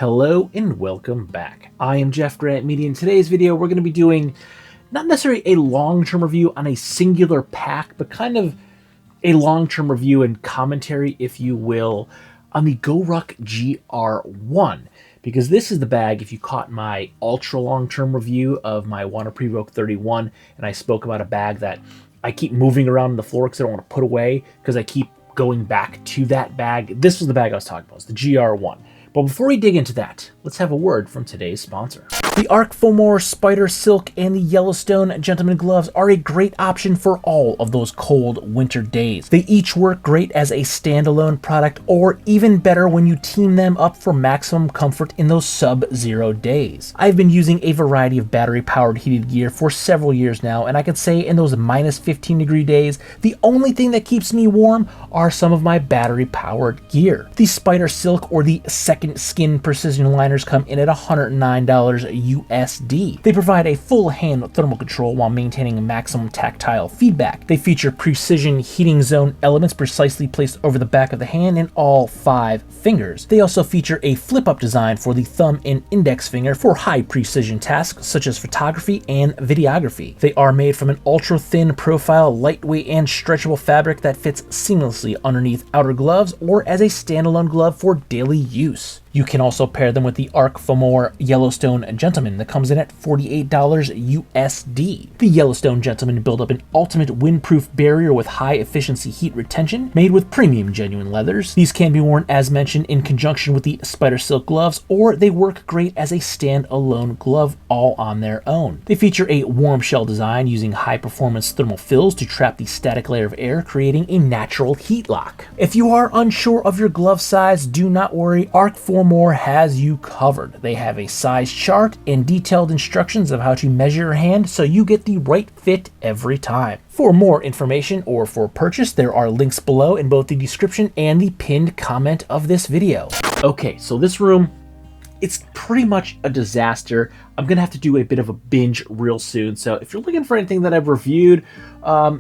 Hello and welcome back. I am jeffgrantMEDIA. In today's video, we're going to be doing not necessarily a long-term review on a singular pack, but kind of a long-term review and commentary, if you will, on the GORUCK GR1. Because this is the bag, if you caught my ultra long-term review of my Wanna Pre-Roke 31, and I spoke about a bag that I keep moving around on the floor because I don't want to put away because I keep going back to that bag. This was the bag I was talking about. It's the GR1. But before we dig into that, let's have a word from today's sponsor. The Ark Fulmore Spider Silk and the Yellowstone Gentleman gloves are a great option for all of those cold winter days. They each work great as a standalone product, or even better when you team them up for maximum comfort in those sub-zero days. I've been using a variety of battery-powered heated gear for several years now, and I can say in those minus 15-degree days, the only thing that keeps me warm are some of my battery-powered gear. The Spider Silk or the Second Skin Precision liners come in at $109 USD. They provide a full hand thermal control while maintaining maximum tactile feedback. They feature precision heating zone elements precisely placed over the back of the hand in all 5 fingers. They also feature a flip-up design for the thumb and index finger for high precision tasks such as photography and videography. They are made from an ultra-thin profile, lightweight and stretchable fabric that fits seamlessly underneath outer gloves or as a standalone glove for daily use. You can also pair them with the Ark Fulmore Yellowstone Gentleman that comes in at $48 USD. The Yellowstone Gentleman build up an ultimate windproof barrier with high efficiency heat retention made with premium genuine leathers. These can be worn as mentioned in conjunction with the Spider Silk gloves, or they work great as a standalone glove all on their own. They feature a warm shell design using high performance thermal fills to trap the static layer of air, creating a natural heat lock. If you are unsure of your glove size, do not worry. Ark Fulmore has you covered. They have a size chart and detailed instructions of how to measure your hand so you get the right fit every time. For more information or for purchase, there are links below in both the description and the pinned comment of this video. Okay, so this room, it's pretty much a disaster. I'm gonna have to do a bit of a binge real soon, so if you're looking for anything that I've reviewed,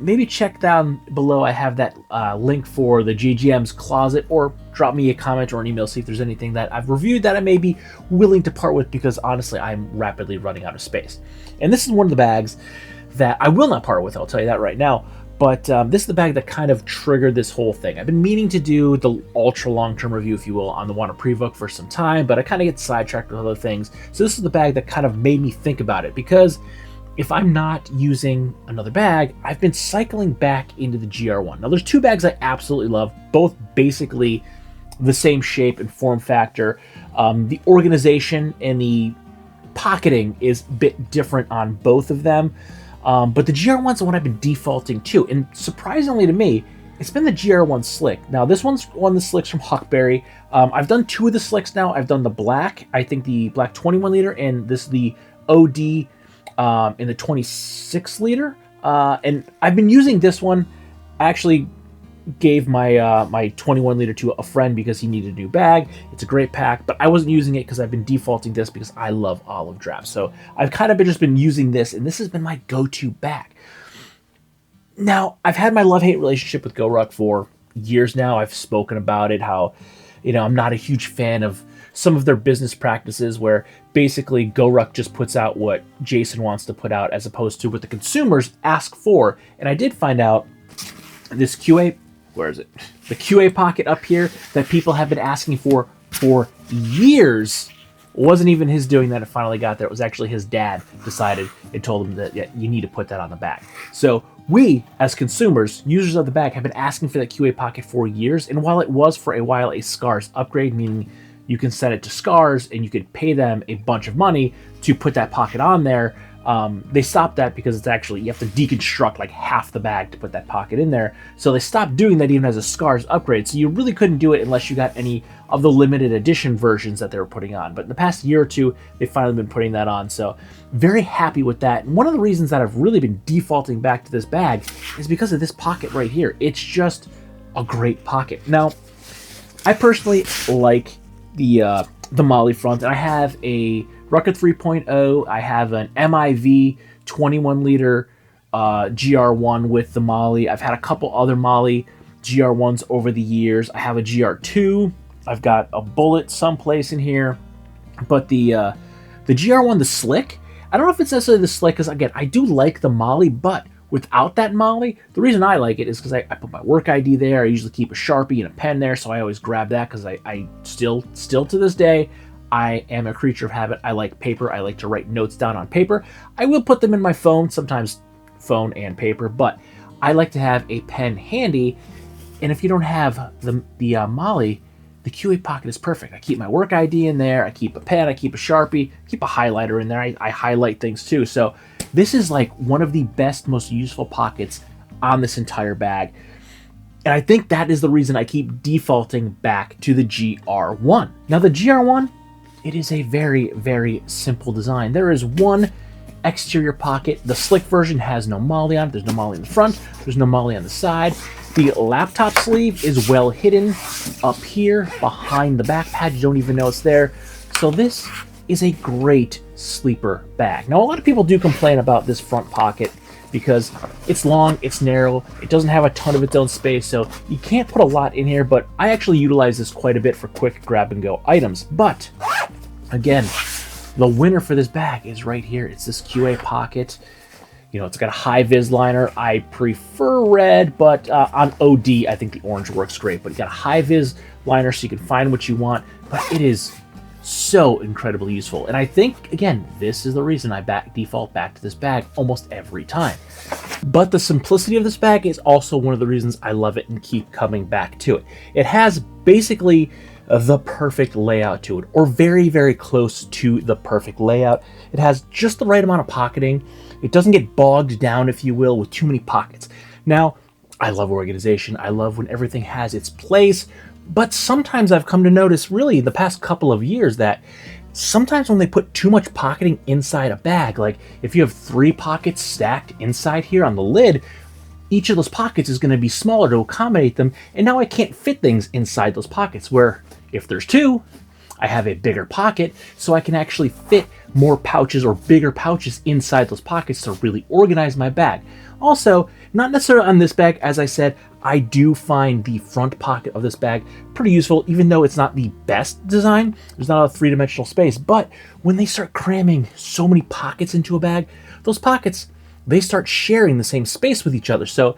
maybe check down below. I have that link for the GGM's closet, or drop me a comment or an email, see if there's anything that I've reviewed that I may be willing to part with, because honestly, I'm rapidly running out of space. And this is one of the bags that I will not part with, I'll tell you that right now. But this is the bag that kind of triggered this whole thing. I've been meaning to do the ultra long-term review, if you will, on the Wanna Pre-Roke for some time, but I kind of get sidetracked with other things. So this is the bag that kind of made me think about it, because if I'm not using another bag, I've been cycling back into the GR1. Now there's 2 bags I absolutely love, both basically the same shape and form factor. The organization and the pocketing is a bit different on both of them. But the GR1's the one I've been defaulting to, and surprisingly to me, it's been the GR1 Slick. Now this one's one of the slicks from Huckberry. I've done 2 of the slicks now. I've done the black, I think the black 21 liter, and this is the OD in the 26 liter. And I've been using this one. I actually gave my my 21 liter to a friend because he needed a new bag. It's a great pack, but I wasn't using it because I've been defaulting this because I love olive drafts. So I've kind of just been using this, and this has been my go-to bag. Now, I've had my love-hate relationship with GORUCK for years now. I've spoken about it, how, you know, I'm not a huge fan of some of their business practices where basically GORUCK just puts out what Jason wants to put out as opposed to what the consumers ask for. And I did find out this QA, where is it? The QA pocket up here that people have been asking for years wasn't even his doing that. It finally got there. It was actually his dad decided and told him that, yeah, you need to put that on the bag. So we, as consumers, users of the bag, have been asking for that QA pocket for years. And while it was for a while a SCARS upgrade, meaning you can send it to SCARS and you could pay them a bunch of money to put that pocket on there, they stopped that because it's actually, you have to deconstruct like half the bag to put that pocket in there. So they stopped doing that even as a SCARS upgrade. So you really couldn't do it unless you got any of the limited edition versions that they were putting on. But in the past year or 2, they've finally been putting that on. So very happy with that. And one of the reasons that I've really been defaulting back to this bag is because of this pocket right here. It's just a great pocket. Now, I personally like the Molly front, and I have a Rucker 3.0. I have an MIV 21 liter GR1 with the Molly. I've had a couple other Molly GR1s over the years. I have a GR2. I've got a bullet someplace in here. But the GR1, the slick, I don't know if it's necessarily the slick, because again, I do like the MOLLE, but without that MOLLE, the reason I like it is because I put my work ID there. I usually keep a Sharpie and a pen there, so I always grab that, because I still to this day, I am a creature of habit. I like paper. I like to write notes down on paper. I will put them in my phone, sometimes phone and paper, but I like to have a pen handy. And if you don't have the MOLLE, the QA pocket is perfect. I keep my work ID in there. I keep a pen. I keep a Sharpie. I keep a highlighter in there. I highlight things too. So this is like one of the best, most useful pockets on this entire bag. And I think that is the reason I keep defaulting back to the GR1. Now the GR1, it is a very, very simple design. There is one exterior pocket. The slick version has no MOLLE on it. There's no MOLLE in the front. There's no MOLLE on the side. The laptop sleeve is well hidden up here behind the back pad. You don't even know it's there. So this is a great sleeper bag. Now, a lot of people do complain about this front pocket because it's long, it's narrow, it doesn't have a ton of its own space, so you can't put a lot in here, but I actually utilize this quite a bit for quick grab-and-go items. But, again, the winner for this bag is right here. It's this QA pocket. You know, it's got a high-vis liner. I prefer red, but on OD, I think the orange works great. But you got a high-vis liner so you can find what you want. But it is so incredibly useful. And I think, again, this is the reason I default back to this bag almost every time. But the simplicity of this bag is also one of the reasons I love it and keep coming back to it. It has basically the perfect layout to it, or very, very close to the perfect layout. It has just the right amount of pocketing. It doesn't get bogged down, if you will, with too many pockets. Now, I love organization. I love when everything has its place, but sometimes I've come to notice, really, the past couple of years, that sometimes when they put too much pocketing inside a bag, like if you have 3 pockets stacked inside here on the lid, each of those pockets is going to be smaller to accommodate them, and now I can't fit things inside those pockets, where if there's 2, I have a bigger pocket, so I can actually fit more pouches or bigger pouches inside those pockets to really organize my bag. Also, not necessarily on this bag, as I said, I do find the front pocket of this bag pretty useful, even though it's not the best design. There's not a 3-dimensional space, but when they start cramming so many pockets into a bag, those pockets, they start sharing the same space with each other. So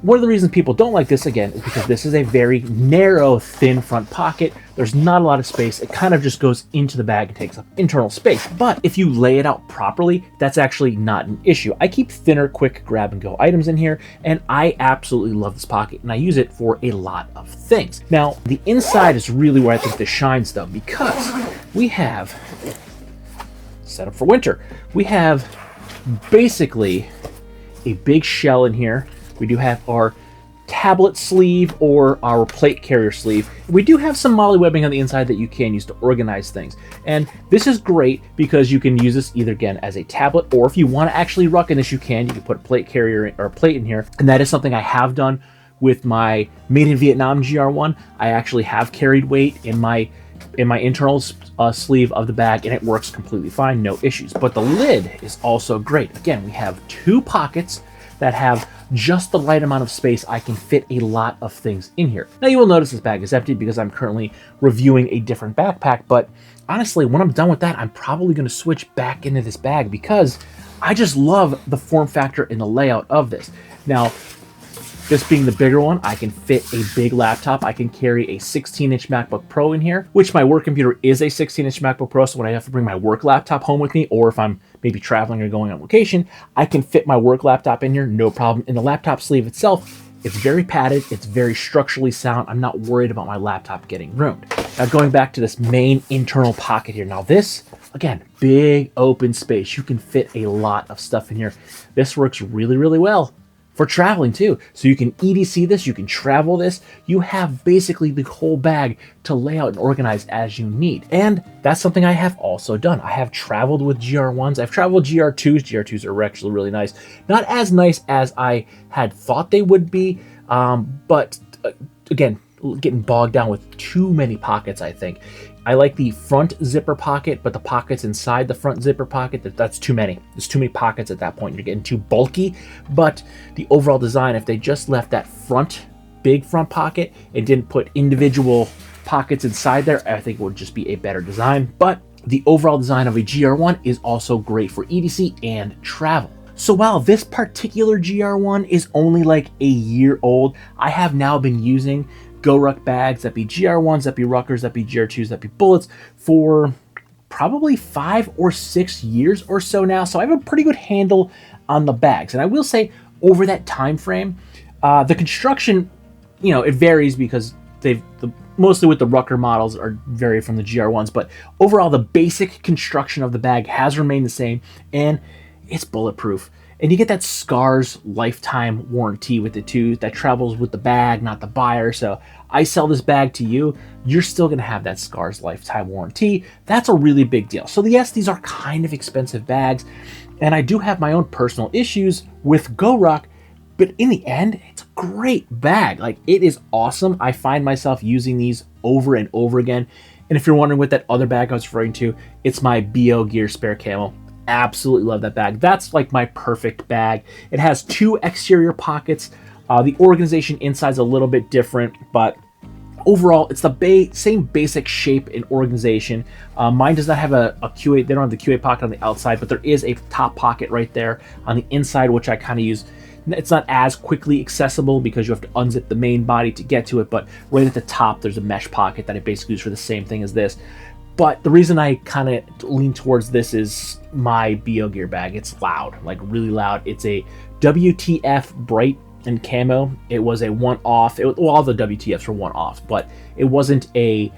one of the reasons people don't like this, again, is because this is a very narrow, thin front pocket. There's not a lot of space. It kind of just goes into the bag and takes up internal space. But if you lay it out properly, that's actually not an issue. I keep thinner, quick grab-and-go items in here, and I absolutely love this pocket, and I use it for a lot of things. Now, the inside is really where I think this shines, though, because we have, set up for winter, we have basically a big shell in here. We do have our tablet sleeve or our plate carrier sleeve. We do have some MOLLE webbing on the inside that you can use to organize things. And this is great because you can use this either, again, as a tablet, or if you want to actually ruck in this, you can put a plate carrier or a plate in here. And that is something I have done with my Made in Vietnam GR1. I actually have carried weight in my internal sleeve of the bag, and it works completely fine, no issues. But the lid is also great. Again, we have 2 pockets that have just the right amount of space. I can fit a lot of things in here. Now you will notice this bag is empty because I'm currently reviewing a different backpack, but honestly, when I'm done with that, I'm probably going to switch back into this bag because I just love the form factor and the layout of this. Now, this being the bigger one, I can fit a big laptop. I can carry a 16-inch MacBook Pro in here, which my work computer is a 16-inch MacBook Pro, so when I have to bring my work laptop home with me, or if I'm maybe traveling or going on location, I can fit my work laptop in here, no problem. And the laptop sleeve itself, it's very padded, it's very structurally sound. I'm not worried about my laptop getting ruined. Now going back to this main internal pocket here. Now this, again, big open space. You can fit a lot of stuff in here. This works really, really well for traveling too. So you can EDC this, you can travel this. You have basically the whole bag to lay out and organize as you need. And that's something I have also done. I have traveled with GR1s. I've traveled GR2s. GR2s are actually really nice. Not as nice as I had thought they would be, but again, getting bogged down with too many pockets, I think. I like the front zipper pocket, but the pockets inside the front zipper pocket, that's too many. There's too many pockets at that point. You're getting too bulky. But the overall design, if they just left that big front pocket and didn't put individual pockets inside there, I think it would just be a better design. But the overall design of a GR1 is also great for EDC and travel. So while this particular GR1 is only like a year old, I have now been using GORUCK bags, that be GR1s, that be Ruckers, that be GR2s, that be Bullets, for probably 5 or 6 years or so now. So I have a pretty good handle on the bags. And I will say, over that time frame, the construction, you know, it varies because mostly with the Rucker models are vary from the GR1s, but overall the basic construction of the bag has remained the same, and it's bulletproof. And you get that SCARS lifetime warranty with it too, that travels with the bag, not the buyer. So I sell this bag to you, you're still gonna have that SCARS lifetime warranty. That's a really big deal. So yes, these are kind of expensive bags, and I do have my own personal issues with GORUCK, but in the end, it's a great bag. Like, it is awesome. I find myself using these over and over again. And if you're wondering what that other bag I was referring to, it's my BO Gear Spare Camo. Absolutely love that bag. That's like my perfect bag. It has 2 exterior pockets. The organization inside's a little bit different, but overall, it's the same basic shape and organization. Mine does not have a QA. They don't have the QA pocket on the outside, but there is a top pocket right there on the inside, which I kind of use. It's not as quickly accessible because you have to unzip the main body to get to it, but right at the top, there's a mesh pocket that I basically use for the same thing as this. But the reason I kind of lean towards this is my BO Gear bag. It's loud, like really loud. It's a WTF bright and camo. It was a one-off. Well, all the WTFs were one-off, but it wasn't a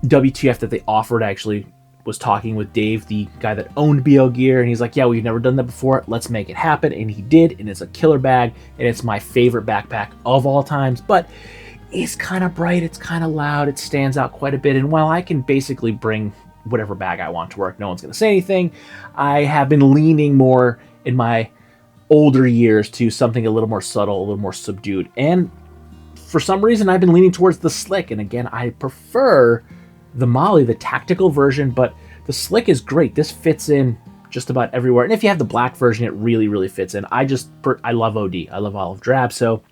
WTF that they offered. I actually was talking with Dave, the guy that owned BO Gear, and he's like, yeah, we've never done that before. Let's make it happen. And he did, and it's a killer bag, and it's my favorite backpack of all times. But it's kind of bright, it's kind of loud, it stands out quite a bit. And while I can basically bring whatever bag I want to work, no one's going to say anything, I have been leaning more in my older years to something a little more subtle, a little more subdued. And for some reason, I've been leaning towards the Slick. And again, I prefer the Molly, the tactical version, but the Slick is great. This fits in just about everywhere. And if you have the black version, it really, really fits in. I love OD. I love olive drab. So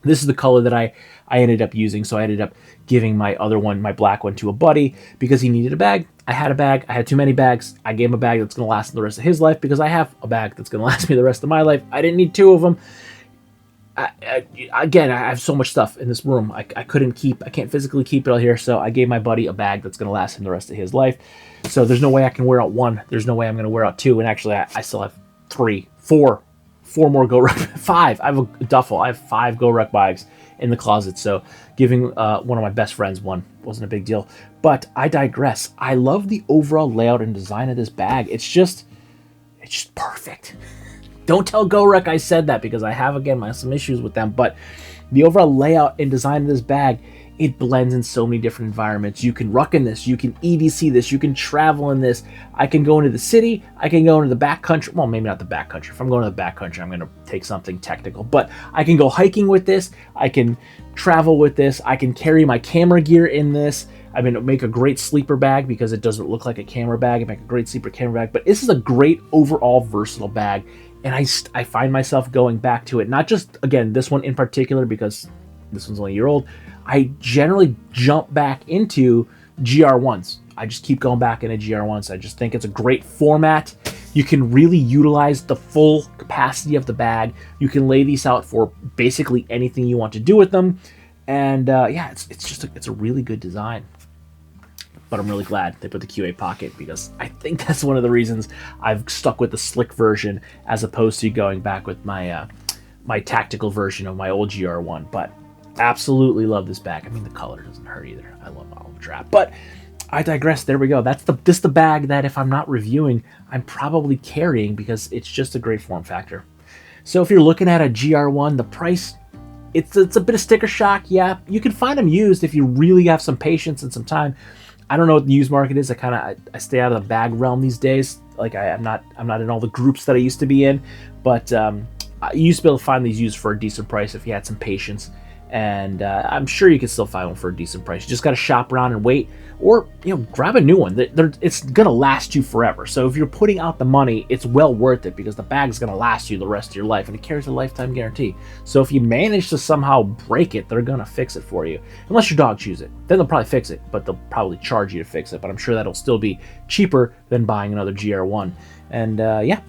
this is the color that I ended up using. So I ended up giving my other one, my black one, to a buddy because he needed a bag. I had a bag. I had too many bags. I gave him a bag that's going to last the rest of his life because I have a bag that's going to last me the rest of my life. I didn't need 2 of them. Again, I have so much stuff in this room. I can't physically keep it all here. So I gave my buddy a bag that's going to last him the rest of his life. So there's no way I can wear out 1. There's no way I'm going to wear out 2. And actually, I still have 4 more GORUCK, 5. I have a duffel. I have 5 GORUCK bags in the closet. So giving one of my best friends one wasn't a big deal. But I digress. I love the overall layout and design of this bag. It's just perfect. Don't tell GORUCK I said that because I have, again, some issues with them. But the overall layout and design of this bag, it blends in so many different environments. You can ruck in this, you can EDC this, you can travel in this. I can go into the city, I can go into the backcountry. Well, maybe not the backcountry. If I'm going to the backcountry, I'm going to take something technical. But I can go hiking with this, I can travel with this, I can carry my camera gear in this. I mean, it'll make a great sleeper bag because it doesn't look like a camera bag. It make a great sleeper camera bag. But this is a great overall versatile bag. And I find myself going back to it. Not just, again, this one in particular because this one's only a year old. I generally jump back into GR1s. I just keep going back into GR1s. I just think it's a great format. You can really utilize the full capacity of the bag. You can lay these out for basically anything you want to do with them. And yeah, it's a really good design. But I'm really glad they put the QA pocket because I think that's one of the reasons I've stuck with the Slick version as opposed to going back with my my tactical version of my old GR1. But absolutely love this bag. I mean, the color doesn't hurt either. I love olive drab. But I digress. There we go. This is the bag that if I'm not reviewing, I'm probably carrying because it's just a great form factor. So if you're looking at a GR1, the price, it's a bit of sticker shock. Yeah, you can find them used if you really have some patience and some time. I don't know what the used market is. I stay out of the bag realm these days. Like I'm not in all the groups that I used to be in, but you used to be able to find these used for a decent price if you had some patience. And I'm sure you can still find one for a decent price. You just got to shop around and wait. or grab a new one. It's gonna last you forever. So if you're putting out the money, it's well worth it because the bag's gonna last you the rest of your life, and it carries a lifetime guarantee. So if you manage to somehow break it, they're gonna fix it for you, unless your dog chews it. Then they'll probably fix it, but they'll probably charge you to fix it. But I'm sure that'll still be cheaper than buying another GR1. And yeah,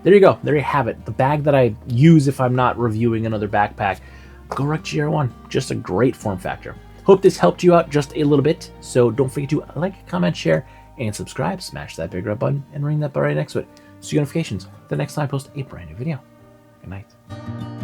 there you go. There you have it. The bag that I use if I'm not reviewing another backpack. GORUCK GR1, just a great form factor. Hope this helped you out just a little bit. So don't forget to like, comment, share, and subscribe. Smash that big red button and ring that bell right next to it so you get notifications the next time I post a brand new video. Good night.